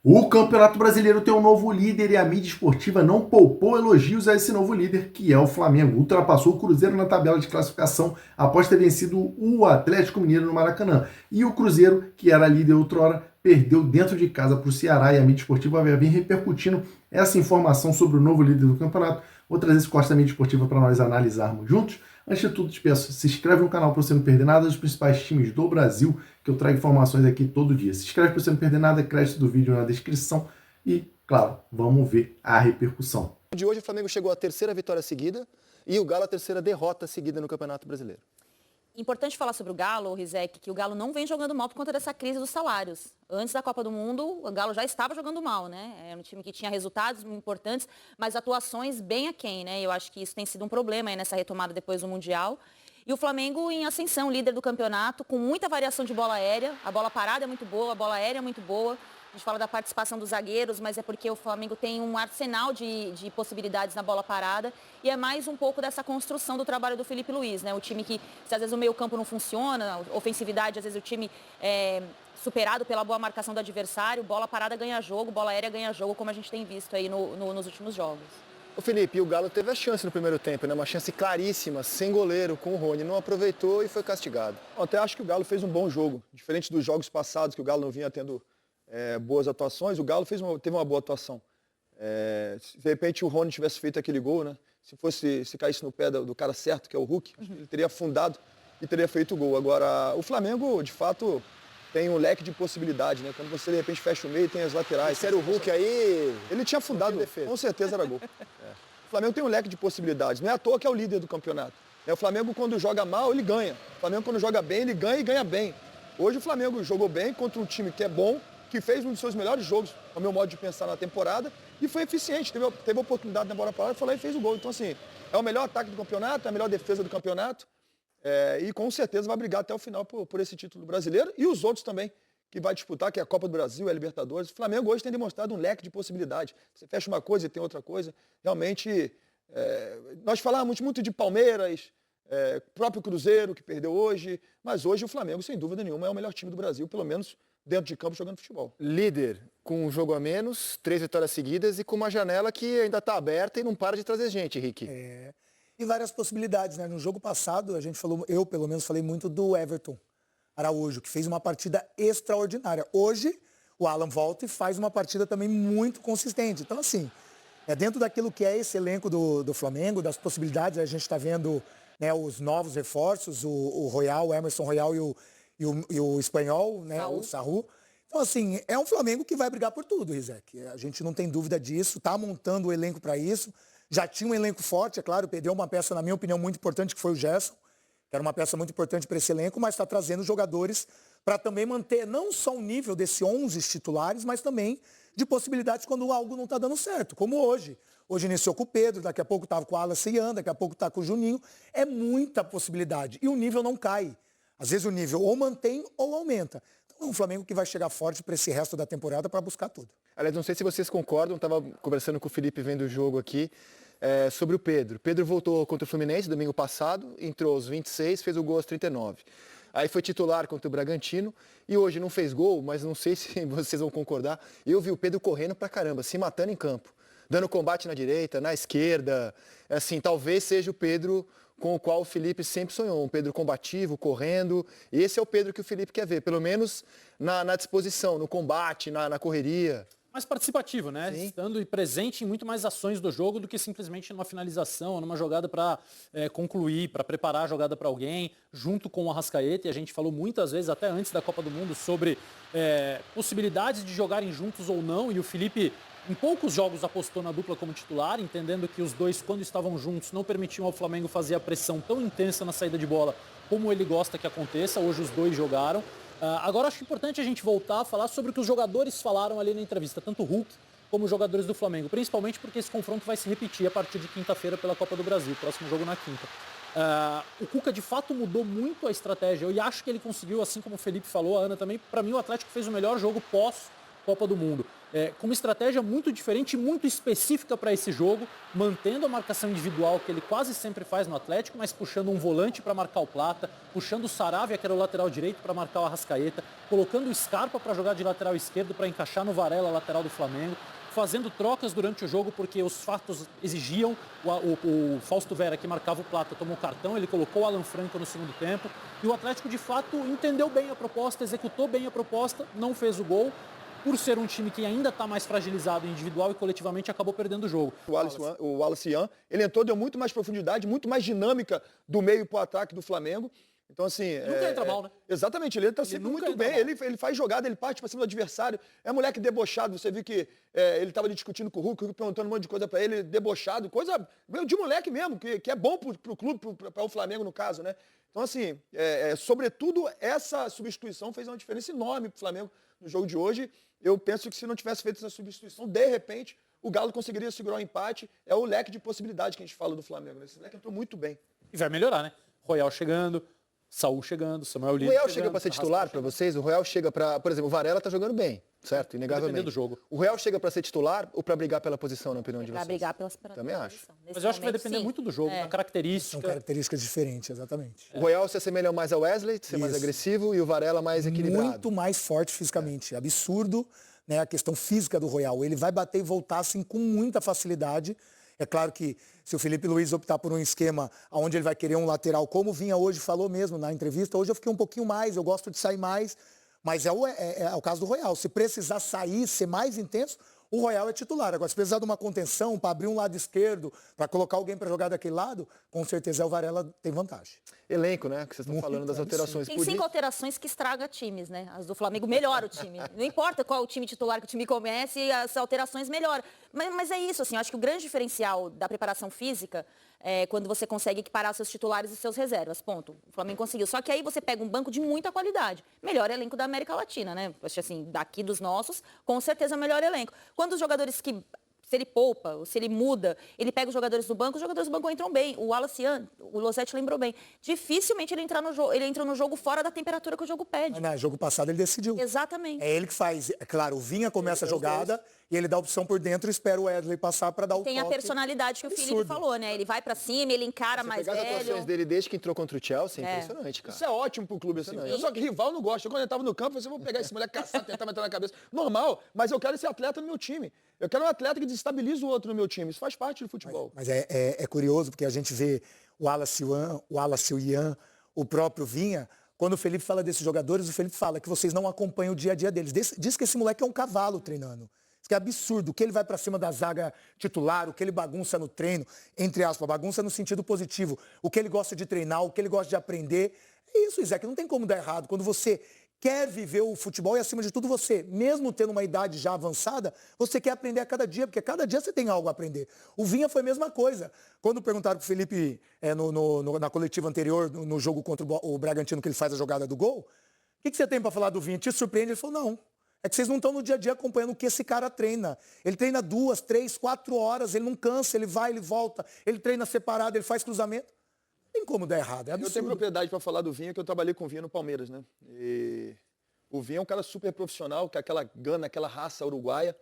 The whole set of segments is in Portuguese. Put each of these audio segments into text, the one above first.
O Campeonato Brasileiro tem um novo líder e a mídia esportiva não poupou elogios a esse novo líder, que é o Flamengo. Ultrapassou o Cruzeiro na tabela de classificação após ter vencido o Atlético Mineiro no Maracanã. E o Cruzeiro, que era líder outrora, perdeu dentro de casa para o Ceará, e a mídia esportiva vai vir repercutindo essa informação sobre o novo líder do campeonato. Vou trazer esse corte da mídia esportiva para nós analisarmos juntos. Antes de tudo, te peço, se inscreve no canal para você não perder nada dos principais times do Brasil, que eu trago informações aqui todo dia. Se inscreve para você não perder nada, crédito do vídeo na descrição e, claro, vamos ver a repercussão. De hoje o Flamengo chegou à terceira vitória seguida e o Galo à terceira derrota seguida no Campeonato Brasileiro. Importante falar sobre o Galo, Rizek, que o Galo não vem jogando mal por conta dessa crise dos salários. Antes da Copa do Mundo, o Galo já estava jogando mal, né? Era um time que tinha resultados importantes, mas atuações bem aquém, né? Eu acho que isso tem sido um problema aí nessa retomada depois do Mundial. E o Flamengo em ascensão, líder do campeonato, com muita variação de bola aérea. A bola parada é muito boa, a bola aérea é muito boa. A gente fala da participação dos zagueiros, mas é porque o Flamengo tem um arsenal de possibilidades na bola parada. E é mais um pouco dessa construção do trabalho do Felipe Luiz, né? O time que, se às vezes o meio campo não funciona, ofensividade, às vezes o time é superado pela boa marcação do adversário, bola parada ganha jogo, bola aérea ganha jogo, como a gente tem visto aí nos últimos jogos. O Felipe, o Galo teve a chance no primeiro tempo, né? Uma chance claríssima, sem goleiro, com o Rony. Não aproveitou e foi castigado. Até acho que o Galo fez um bom jogo. Diferente dos jogos passados, que o Galo não vinha tendo boas atuações, o Galo teve uma boa atuação. Se de repente o Rony tivesse feito aquele gol, né? Se caísse no pé do cara certo, que é o Hulk, ele teria afundado e teria feito o gol. Agora, o Flamengo, de fato, tem um leque de possibilidades, né? Quando você de repente fecha o meio, tem as laterais. Se era o Hulk aí, ele tinha afundado, com certeza era gol. O Flamengo tem um leque de possibilidades. Não é à toa que é o líder do campeonato. O Flamengo, quando joga mal, ele ganha. O Flamengo, quando joga bem, ele ganha e ganha bem. Hoje o Flamengo jogou bem contra um time que é bom, que fez um dos seus melhores jogos, ao meu modo de pensar, na temporada, e foi eficiente. Teve oportunidade na bola parada, foi lá e fez o gol. Então, assim, é o melhor ataque do campeonato, é a melhor defesa do campeonato, e com certeza vai brigar até o final por esse título brasileiro, e os outros também, que vai disputar, que é a Copa do Brasil, a Libertadores. O Flamengo hoje tem demonstrado um leque de possibilidades. Você fecha uma coisa e tem outra coisa. Realmente, nós falávamos muito de Palmeiras, próprio Cruzeiro, que perdeu hoje, mas hoje o Flamengo, sem dúvida nenhuma, é o melhor time do Brasil, pelo menos dentro de campo, jogando futebol. Líder com um jogo a menos, 3 vitórias seguidas e com uma janela que ainda está aberta e não para de trazer gente, Rick. E várias possibilidades, né? No jogo passado, a gente falou, eu pelo menos falei muito do Everton Araújo, que fez uma partida extraordinária. Hoje, o Alan volta e faz uma partida também muito consistente. Então, assim, dentro daquilo que é esse elenco do Flamengo, das possibilidades, a gente está vendo, né, os novos reforços, o Royal, o Emerson Royal e o espanhol, né, o Sarru. Então, assim, é um Flamengo que vai brigar por tudo, Rizek. A gente não tem dúvida disso, está montando o elenco para isso. Já tinha um elenco forte, é claro, perdeu uma peça, na minha opinião, muito importante, que foi o Gerson, que era uma peça muito importante para esse elenco, mas está trazendo jogadores para também manter não só o nível desse 11 titulares, mas também de possibilidades quando algo não está dando certo, como hoje. Hoje iniciou com o Pedro, daqui a pouco estava com o Wallace e Ian, daqui a pouco está com o Juninho. É muita possibilidade e o nível não cai. Às vezes o nível ou mantém ou aumenta. Então é um Flamengo que vai chegar forte para esse resto da temporada para buscar tudo. Aliás, não sei se vocês concordam, estava conversando com o Felipe vendo o jogo aqui, sobre o Pedro. Pedro voltou contra o Fluminense domingo passado, entrou aos 26, fez o gol aos 39. Aí foi titular contra o Bragantino e hoje não fez gol, mas não sei se vocês vão concordar. Eu vi o Pedro correndo pra caramba, se matando em campo, dando combate na direita, na esquerda. Assim, talvez seja o Pedro com o qual o Felipe sempre sonhou, um Pedro combativo, correndo. Esse é o Pedro que o Felipe quer ver, pelo menos na disposição, no combate, na correria. Mais participativo, né? Sim. Estando presente em muito mais ações do jogo do que simplesmente numa finalização, numa jogada para concluir, para preparar a jogada para alguém, junto com o Arrascaeta. E a gente falou muitas vezes, até antes da Copa do Mundo, sobre possibilidades de jogarem juntos ou não. E o Felipe, em poucos jogos, apostou na dupla como titular, entendendo que os dois, quando estavam juntos, não permitiam ao Flamengo fazer a pressão tão intensa na saída de bola como ele gosta que aconteça. Hoje os dois jogaram. Agora acho importante a gente voltar a falar sobre o que os jogadores falaram ali na entrevista, tanto o Hulk como os jogadores do Flamengo, principalmente porque esse confronto vai se repetir a partir de quinta-feira pela Copa do Brasil, próximo jogo na quinta. O Cuca de fato mudou muito a estratégia, e acho que ele conseguiu, assim como o Felipe falou, a Ana também, para mim o Atlético fez o melhor jogo pós Copa do Mundo. Com uma estratégia muito diferente e muito específica para esse jogo, mantendo a marcação individual que ele quase sempre faz no Atlético, mas puxando um volante para marcar o Plata, puxando o Saravia, que era o lateral direito, para marcar o Arrascaeta, colocando o Scarpa para jogar de lateral esquerdo, para encaixar no Varela, lateral do Flamengo, fazendo trocas durante o jogo porque os fatos exigiam. O Fausto Vera, que marcava o Plata, tomou cartão, ele colocou o Alan Franco no segundo tempo. E o Atlético, de fato, entendeu bem a proposta, executou bem a proposta, não fez o gol. Por ser um time que ainda está mais fragilizado individual e coletivamente, acabou perdendo o jogo. O Wallace Ian, ele entrou, deu muito mais profundidade, muito mais dinâmica do meio para o ataque do Flamengo. Então, assim... Nunca entra mal, né? Exatamente, ele está sempre muito bem, ele faz jogada, ele parte para cima do adversário. É moleque debochado, você viu que ele estava ali discutindo com o Hulk perguntando um monte de coisa para ele, debochado, coisa de moleque mesmo, que é bom para o clube, para o Flamengo no caso, né? Então, assim, sobretudo, essa substituição fez uma diferença enorme para o Flamengo no jogo de hoje. Eu penso que se não tivesse feito essa substituição, de repente, o Galo conseguiria segurar o empate. É o leque de possibilidade que a gente fala do Flamengo, né? Esse leque entrou muito bem. E vai melhorar, né? Royal chegando, Saúl chegando, Samuel Lino. O Royal chega para ser titular para vocês? O Royal chega para... Por exemplo, o Varela tá jogando bem, certo? Inegavelmente. Dependendo do jogo. O Royal chega para ser titular ou para brigar pela posição, na opinião de vocês? Para brigar pela Também acho. Mas eu acho que vai depender muito do jogo, da característica. São características diferentes, exatamente. O Royal se assemelha mais ao Wesley, ser mais agressivo, e o Varela mais equilibrado. Muito mais forte fisicamente. Absurdo, né, a questão física do Royal. Ele vai bater e voltar assim com muita facilidade. É claro que se o Felipe Luiz optar por um esquema onde ele vai querer um lateral, como o Vinha hoje falou mesmo na entrevista, hoje eu fiquei um pouquinho mais, eu gosto de sair mais, mas é o caso do Royal. Se precisar sair, ser mais intenso, o Royal é titular. Agora, se precisar de uma contenção para abrir um lado esquerdo, para colocar alguém para jogar daquele lado, com certeza o Varela tem vantagem. Elenco, né? Que vocês estão falando das alterações. Tem 5 alterações que estraga times, né? As do Flamengo melhora o time. Não importa qual o time titular que o time comece, as alterações melhoram. Mas é isso, assim, eu acho que o grande diferencial da preparação física é quando você consegue equiparar seus titulares e seus reservas, ponto. O Flamengo conseguiu. Só que aí você pega um banco de muita qualidade. Melhor elenco da América Latina, né? Acho assim, daqui dos nossos, com certeza é o melhor elenco. Quando os jogadores que... Se ele poupa, ou se ele muda, ele pega os jogadores do banco, os jogadores do banco entram bem. O Wallace Ian, o Losetti lembrou bem. Dificilmente ele entra no jogo fora da temperatura que o jogo pede. No jogo passado ele decidiu. Exatamente. É ele que faz. É claro, o Vinha começa a jogada e ele dá a opção por dentro e espera o Wesley passar para dar o Tem toque. a personalidade que o Felipe falou, né? Ele vai pra cima, ele encara mais pegar as atuações velho. dele desde que entrou contra o Chelsea, é impressionante, cara. Isso é ótimo pro clube, assim. Eu só que rival não gosta. Quando ele tava no campo, eu vou pegar esse moleque, caçar, tentar meter na cabeça. Normal, mas eu quero esse atleta no meu time. Eu quero um atleta que desestabiliza o outro no meu time. Isso faz parte do futebol. Mas é curioso, porque a gente vê o Wallace Ian, o próprio Vinha. Quando o Felipe fala desses jogadores, o Felipe fala que vocês não acompanham o dia a dia deles. Diz que esse moleque é um cavalo treinando. Isso que é absurdo. O que ele vai pra cima da zaga titular, o que ele bagunça no treino, entre aspas, bagunça no sentido positivo. O que ele gosta de treinar, o que ele gosta de aprender. É isso, Isaac, não tem como dar errado. Quando você quer viver o futebol e, acima de tudo, você, mesmo tendo uma idade já avançada, você quer aprender a cada dia, porque cada dia você tem algo a aprender. O Vinha foi a mesma coisa. Quando perguntaram pro Felipe na coletiva anterior, no jogo contra o Bragantino, que ele faz a jogada do gol, o que você tem para falar do Vinha? Te surpreende? Ele falou, não. É que vocês não estão no dia a dia acompanhando o que esse cara treina. Ele treina 2, 3, 4 horas, ele não cansa, ele vai, ele volta, ele treina separado, ele faz cruzamento. Não tem como dar errado, é absurdo. Eu tenho propriedade para falar do Vinha, que eu trabalhei com o Vinha no Palmeiras, né? E o Vinha é um cara super profissional, que é aquela gana, aquela raça uruguaia.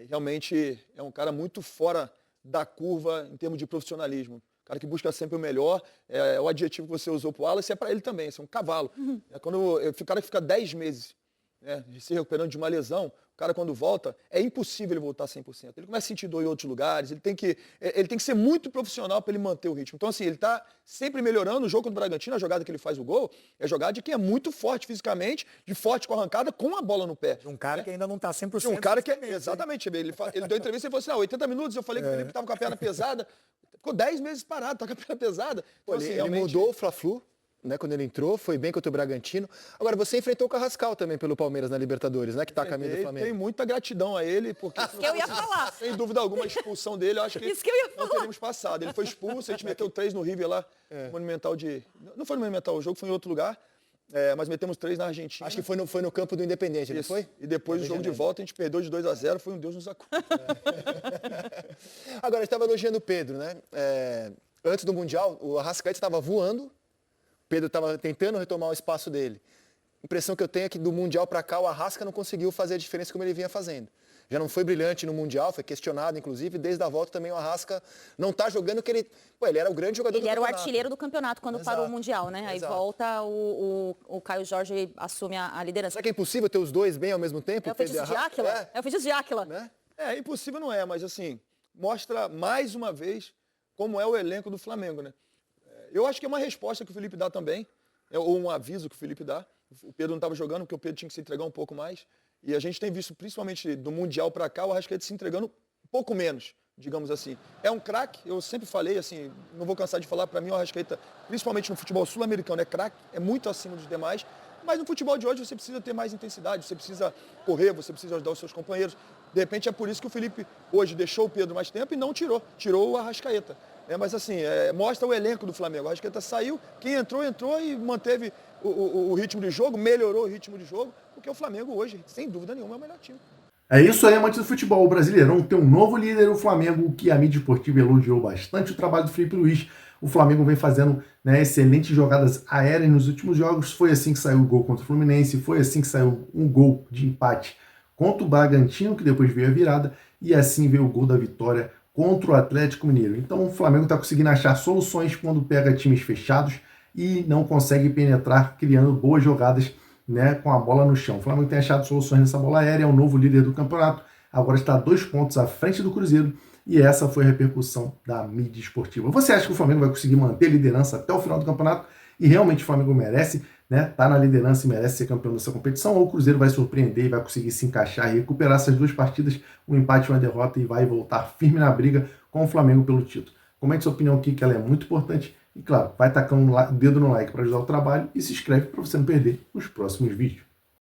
Realmente é um cara muito fora da curva em termos de profissionalismo. Um cara que busca sempre o melhor. O adjetivo que você usou para o Wallace é para ele também, é um cavalo. Quando o cara fica 10 meses se recuperando de uma lesão, o cara quando volta, é impossível ele voltar 100%. Ele começa a sentir dor em outros lugares, ele tem que ser muito profissional para ele manter o ritmo. Então, assim, ele está sempre melhorando. O jogo contra o Bragantino, a jogada que ele faz o gol, é jogada de quem é muito forte fisicamente, de forte com a arrancada, com a bola no pé. Um cara que ainda não está 100%. Um cara que exatamente, ele deu entrevista e falou assim, 80 minutos, eu falei que o Felipe estava com a perna pesada, ficou 10 meses parado, tá com a perna pesada. Então, assim, ele mudou o Fla-Flu, né, quando ele entrou, foi bem contra o Bragantino. Agora, você enfrentou o Carrascal também pelo Palmeiras na Libertadores, né? Que tá a caminho do Flamengo. Tenho muita gratidão a ele, porque Isso que eu ia falar. Sem dúvida alguma, a expulsão dele, eu acho que, Isso que eu ia não teríamos passado. Ele foi expulso, a gente meteu 3 no River lá, Monumental de... Não foi no Monumental, o jogo foi em outro lugar, mas metemos 3 na Argentina. Acho que foi no campo do Independente, não foi? E depois do jogo de volta, a gente perdeu de 2-0, foi um Deus nos acuda. Agora, a gente estava elogiando o Pedro, né? Antes do Mundial, o Arrascaeta estava voando, Pedro estava tentando retomar o espaço dele. impressão que eu tenho é que do Mundial para cá o Arrasca não conseguiu fazer a diferença como ele vinha fazendo. Já não foi brilhante no Mundial, foi questionado, inclusive, desde a volta também o Arrasca não está jogando que ele... Pô, ele era o grande jogador do campeonato. Ele era o artilheiro do campeonato quando parou o Mundial, né? Aí Exato. volta, o Caio Jorge assume a liderança. Será que é impossível ter os dois bem ao mesmo tempo? É o feitiço de Áquila? É o feitiço de Áquila. Né? Impossível não é, mas assim, mostra mais uma vez como é o elenco do Flamengo, né? Eu acho que é uma resposta que o Felipe dá também, ou um aviso que o Felipe dá. O Pedro não estava jogando porque o Pedro tinha que se entregar um pouco mais. E a gente tem visto, principalmente do Mundial para cá, o Arrascaeta se entregando um pouco menos, digamos assim. É um craque, eu sempre falei, assim, não vou cansar de falar, para mim o Arrascaeta, principalmente no futebol sul-americano, é craque, é muito acima dos demais. Mas no futebol de hoje você precisa ter mais intensidade, você precisa correr, você precisa ajudar os seus companheiros. De repente é por isso que o Felipe hoje deixou o Pedro mais tempo e não tirou o Arrascaeta. Mas assim, mostra o elenco do Flamengo. O Arrascaeta saiu, quem entrou e manteve o ritmo de jogo, melhorou o ritmo de jogo, porque o Flamengo hoje, sem dúvida nenhuma, é o melhor time. É isso aí, amantes do futebol. O Brasileirão tem um novo líder, o Flamengo, que a mídia esportiva elogiou bastante o trabalho do Felipe Luiz. O Flamengo vem fazendo, né, excelentes jogadas aéreas nos últimos jogos. Foi assim que saiu o gol contra o Fluminense, foi assim que saiu um gol de empate contra o Bragantino, que depois veio a virada, e assim veio o gol da vitória contra o Atlético Mineiro. Então o Flamengo está conseguindo achar soluções quando pega times fechados e não consegue penetrar, criando boas jogadas, né, com a bola no chão. O Flamengo tem achado soluções nessa bola aérea, é o novo líder do campeonato, agora está 2 pontos à frente do Cruzeiro, e essa foi a repercussão da mídia esportiva. Você acha que o Flamengo vai conseguir manter a liderança até o final do campeonato? E realmente o Flamengo merece, né, tá na liderança e merece ser campeão dessa competição? Ou o Cruzeiro vai surpreender e vai conseguir se encaixar e recuperar essas 2 partidas, um empate e uma derrota, e vai voltar firme na briga com o Flamengo pelo título? Comente sua opinião aqui, que ela é muito importante. E claro, vai tacando o dedo no like para ajudar o trabalho e se inscreve para você não perder os próximos vídeos.